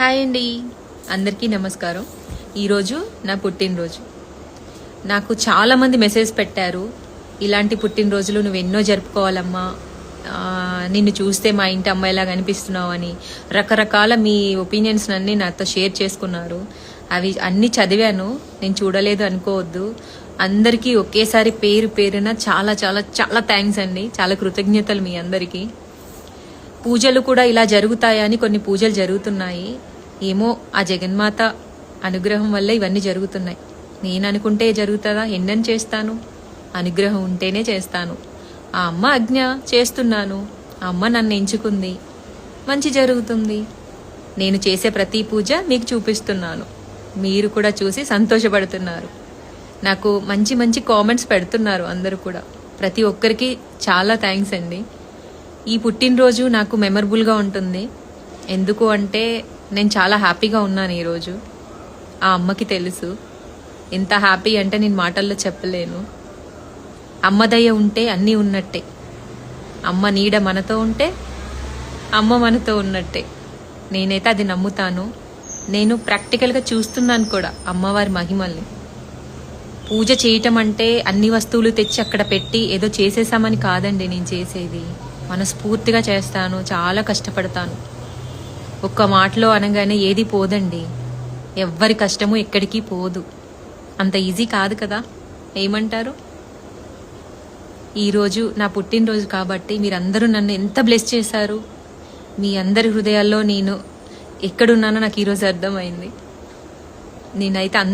Hi అండి, అందరికీ నమస్కారం. ఈరోజు నా పుట్టినరోజు. నాకు చాలామంది మెసేజ్ పెట్టారు, ఇలాంటి పుట్టినరోజులు నువ్వు ఎన్నో జరుపుకోవాలమ్మా, నిన్ను చూస్తే మా ఇంటి అమ్మాయిలాగా అనిపిస్తున్నావు అని రకరకాల మీ ఒపీనియన్స్ అన్నీ నాతో షేర్ చేసుకున్నారు. అవి అన్నీ చదివాను, నేను చూడలేదు అనుకోవద్దు. అందరికీ ఒకేసారి పేరు పేరున చాలా చాలా చాలా థ్యాంక్స్ అండి, చాలా కృతజ్ఞతలు మీ అందరికీ. పూజలు కూడా ఇలా జరుగుతాయని కొన్ని పూజలు జరుగుతున్నాయి. ఏమో ఆ జగన్మాత అనుగ్రహం వల్ల ఇవన్నీ జరుగుతున్నాయి. నేను అనుకుంటే జరుగుతుందా? ఎన్నని చేస్తాను, అనుగ్రహం ఉంటేనే చేస్తాను. ఆ అమ్మ ఆజ్ఞ చేస్తున్నాను, ఆ అమ్మ నన్ను ఎంచుకుంది, మంచి జరుగుతుంది. నేను చేసే ప్రతి పూజ మీకు చూపిస్తున్నాను, మీరు కూడా చూసి సంతోషపడుతున్నారు. నాకు మంచి మంచి కామెంట్స్ పెడుతున్నారు అందరూ కూడా. ప్రతి ఒక్కరికి చాలా థ్యాంక్స్ అండి. ఈ పుట్టినరోజు నాకు మెమరబుల్గా ఉంటుంది. ఎందుకు అంటే నేను చాలా హ్యాపీగా ఉన్నాను ఈరోజు. ఆ అమ్మకి తెలుసు ఎంత హ్యాపీ అంటే నేను మాటల్లో చెప్పలేను. అమ్మ దయ ఉంటే అన్నీ ఉన్నట్టే. అమ్మ నీడ మనతో ఉంటే అమ్మ మనతో ఉన్నట్టే. నేనైతే అది నమ్ముతాను. నేను ప్రాక్టికల్గా చూస్తున్నాను కూడా అమ్మవారి మహిమల్ని. పూజ చేయటం అంటే అన్ని వస్తువులు తెచ్చి అక్కడ పెట్టి ఏదో చేసేసామని కాదండి నేను చేసేది. మనస్ఫూర్తిగా చేస్తాను, చాలా కష్టపడతాను. ఒక్క మాటలో అనగానే ఏది పోదండి, ఎవ్వరి కష్టము ఎక్కడికి పోదు. అంత ఈజీ కాదు కదా, ఏమంటారు? ఈరోజు నా పుట్టినరోజు కాబట్టి మీరందరూ నన్ను ఎంత బ్లెస్ చేశారు. మీ అందరి హృదయాల్లో నేను ఎక్కడున్నానో నాకు ఈరోజు అర్థమైంది. నేనైతే